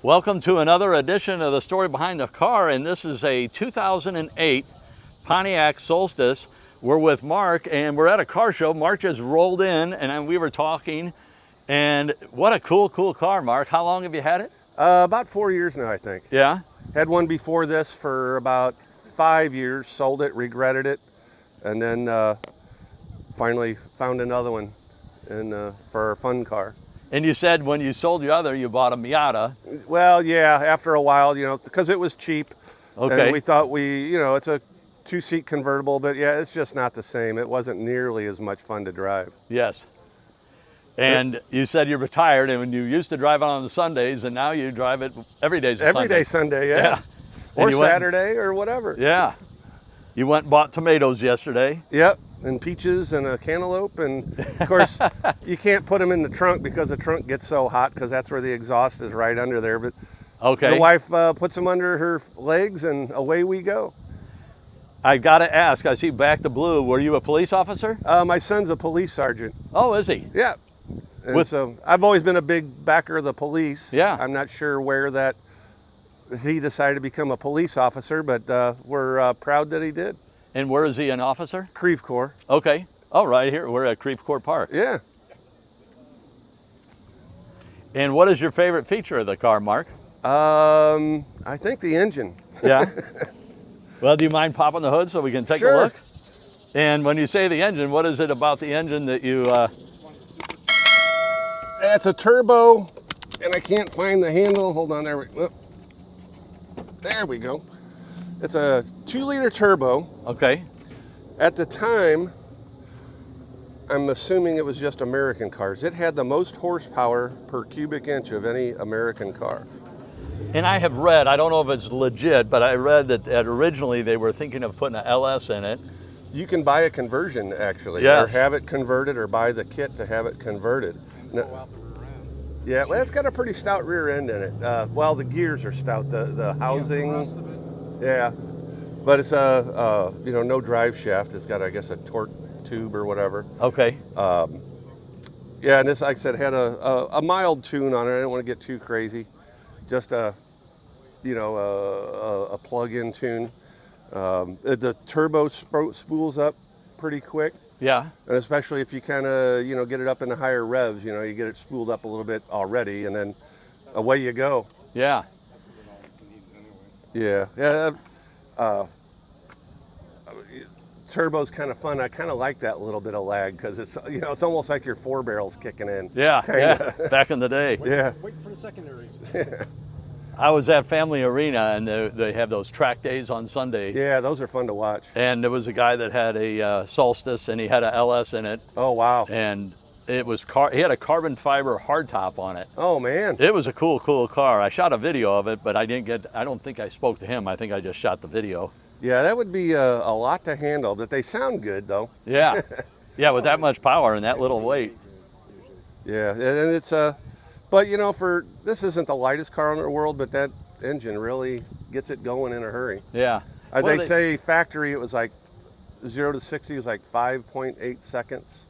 Welcome to another edition of The Story Behind the Car, and this is a 2008 Pontiac Solstice. We're with Mark, and we're at a car show. Mark just rolled in, and we were talking, and what a cool car, Mark. How long have you had it? About 4 years now, I think. Yeah? Had one before this for about 5 years, sold it, regretted it, and then finally found another one for a fun car. And you said when you sold your other, you bought a Miata. Well, yeah, after a while, because it was cheap. Okay. And we thought it's a two-seat convertible, but yeah, it's just not the same. It wasn't nearly as much fun to drive. Yes. And you said you're retired, and when you used to drive it on the Sundays, and now you drive it every day. Every day Sunday, yeah. Or Saturday or whatever. Yeah. You went and bought tomatoes yesterday. Yep. And peaches and a cantaloupe, and of course you can't put them in the trunk because the trunk gets so hot because that's where the exhaust is right under there. But okay, the wife puts them under her legs, and away we go. I got to ask. I see back to blue. Were you a police officer? My son's a police sergeant. Oh, is he? Yeah. And so I've always been a big backer of the police. Yeah. I'm not sure where that he decided to become a police officer, but we're proud that he did. And where is he an officer? Creve Coeur. Okay. Oh, right here. We're at Creve Coeur Park. Yeah. And what is your favorite feature of the car, Mark? I think the engine. Yeah. Well, do you mind popping the hood so we can take a look? And when you say the engine, what is it about the engine that you... That's a turbo, and I can't find the handle. Hold on, there we go. It's a 2-liter turbo. Okay. At the time, I'm assuming it was just American cars. It had the most horsepower per cubic inch of any American car. And I have read, I don't know if it's legit, but I read that originally they were thinking of putting an LS in it. You can buy a conversion, actually. Yes. Or have it converted, or buy the kit to have it converted. Yeah, well, it's got a pretty stout rear end in it. Well, the gears are stout. The housing... Yeah, but it's no drive shaft. It's got, I guess, a torque tube or whatever. Okay. Yeah, and this, like I said, had a mild tune on it. I didn't want to get too crazy. Just a plug-in tune. The turbo spools up pretty quick. Yeah. And especially if you kind of, get it up in the higher revs, you get it spooled up a little bit already, and then away you go. Yeah. Yeah. Turbo's kind of fun. I kind of like that little bit of lag because it's it's almost like your 4 barrels kicking in. Yeah, kinda. yeah. Back in the day. Wait for the secondaries. I was at Family Arena, and they have those track days on Sunday. Yeah, those are fun to watch. And there was a guy that had a Solstice, and he had a LS in it. Oh wow! And it was he had a carbon fiber hardtop on it. Oh man! It was a cool car. I shot a video of it, but I don't think I spoke to him. I think I just shot the video. Yeah, that would be a lot to handle, but they sound good though. Yeah, yeah, with that much power and that little weight. Yeah, and it's but this isn't the lightest car in the world, but that engine really gets it going in a hurry. Yeah. They say factory it was like 0 to 60 was like 5.8 seconds.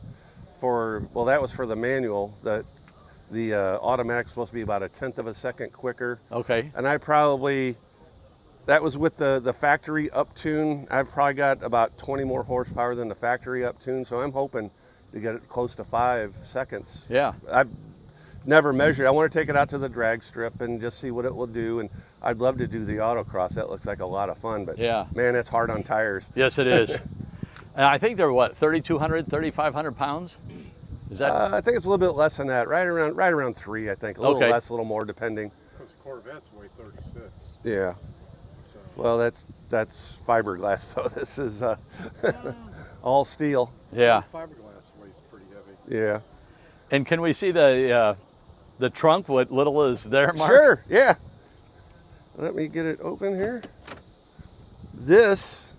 That was for the manual. The automatic's supposed to be about 1/10 of a second quicker. Okay. And that was with the factory up tune. I've probably got about 20 more horsepower than the factory up tune, so I'm hoping to get it close to 5 seconds. Yeah. I've never measured. I want to take it out to the drag strip and just see what it will do. And I'd love to do the autocross. That looks like a lot of fun, but yeah, man, it's hard on tires. Yes, it is. And I think they're 3,200, 3,500 pounds? Is that? I think it's a little bit less than that, right around 3, I think. A little less, a little more, depending. Because Corvettes weigh 36. Yeah. So. Well, that's fiberglass, so this is all steel. Yeah. Fiberglass weighs pretty heavy. Yeah. And can we see the trunk, what little is there, Mark? Sure, yeah. Let me get it open here. This,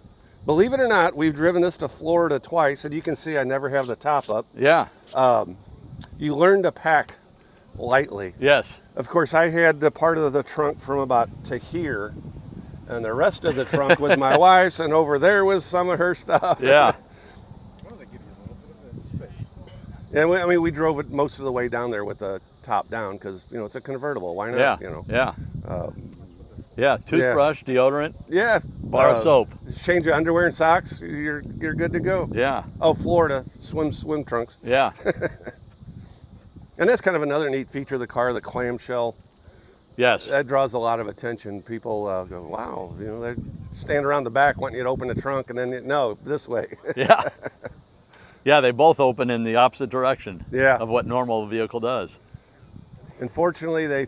believe it or not, we've driven this to Florida twice, and you can see I never have the top up. Yeah. You learn to pack lightly. Yes. Of course, I had the part of the trunk from about to here, and the rest of the trunk was my wife's, and over there was some of her stuff. Yeah. Well, they give you a little bit of space. And we drove it most of the way down there with the top down because, it's a convertible. Why not? Yeah. Yeah. Yeah, toothbrush, deodorant, Yeah. bar of soap. Change your underwear and socks. You're good to go. Yeah, Oh, Florida swim trunks. yeah, And that's kind of another neat feature of the car, the clamshell. yes. That draws a lot of attention. People go, wow, you know, they stand around the back wanting you to open the trunk, and then no, this way. Yeah. Yeah, they both open in the opposite direction Yeah. of what normal vehicle does. Unfortunately, they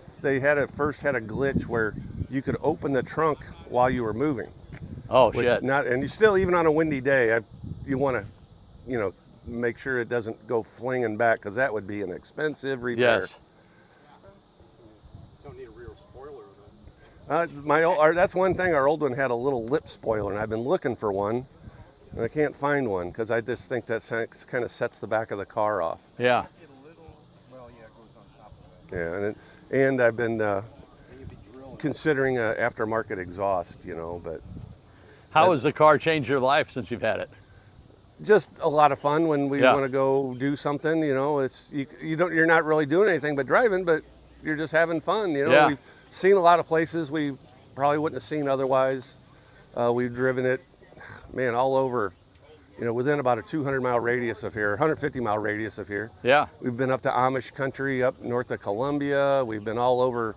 first had a glitch where you could open the trunk while you were moving. Oh, Which shit. And you still, even on a windy day, you want to, you know, make sure it doesn't go flinging back, because that would be an expensive repair. Yes. Don't need a rear spoiler though. That's one thing. Our old one had a little lip spoiler, and I've been looking for one, and I can't find one because I just think that kind of sets the back of the car off. Yeah. Get a little, well, yeah, it goes on top of that. Yeah, and I've been Then you'd be drilling. considering an aftermarket exhaust, you know, but How has the car changed your life since you've had it? just a lot of fun when we Yeah. want to go do something. You know, you're not really doing anything but driving, but you're just having fun. You know, Yeah. we've seen a lot of places we probably wouldn't have seen otherwise. We've driven it, man, all over. You know, within about a 200-mile radius of here, 150-mile radius of here. Yeah. We've been up to Amish country, up north of Columbia. We've been all over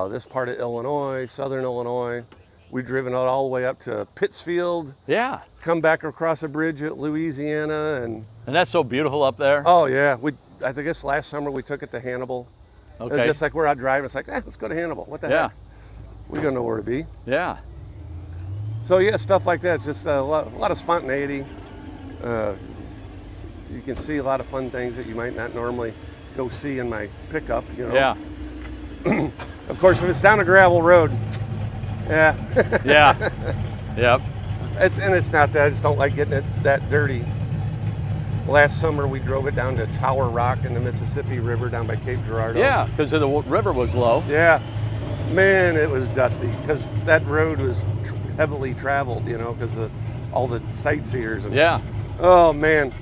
this part of Illinois, southern Illinois. We've driven it all the way up to Pittsfield, Yeah. come back across a bridge at Louisiana, and And that's so beautiful up there. oh yeah, I guess last summer we took it to Hannibal. It was Okay. just like we're out driving. It's like, let's go to Hannibal. What the Yeah. heck? We don't know where to be. Yeah. So yeah, stuff like that. It's just a lot of spontaneity. You can see a lot of fun things that you might not normally go see in my pickup. You know. Yeah. Of course, if it's down a gravel road, yeah. Yeah. Yep. It's not that. I just don't like getting it that dirty. Last summer we drove it down to Tower Rock in the Mississippi River down by Cape Girardeau. Yeah, because the river was low. Yeah. Man, it was dusty because that road was heavily traveled, you know, because of all the sightseers. And, Yeah. oh man,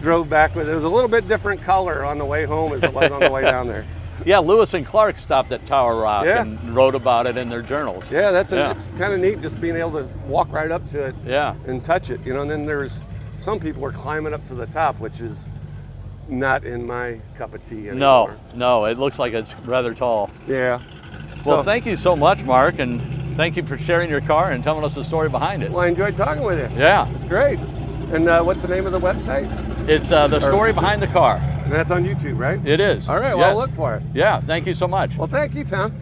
drove back with it. It was a little bit different color on the way home as it was on the way down there. Yeah, Lewis and Clark stopped at Tower Rock Yeah. and wrote about it in their journals. Yeah, Yeah. it's kind of neat just being able to walk right up to it Yeah. and touch it, you know. And then there's some people were climbing up to the top, which is not in my cup of tea anymore. No, it looks like it's rather tall. Yeah. Well, So- thank you so much, Mark, and thank you for sharing your car and telling us the story behind it. Well, I enjoyed talking with you. Yeah, It's great. And what's the name of the website? it's the story behind the car. And that's on YouTube, right? It is. All right, well, I'll Yes. look for it. Yeah, thank you so much. Well, thank you, Tom.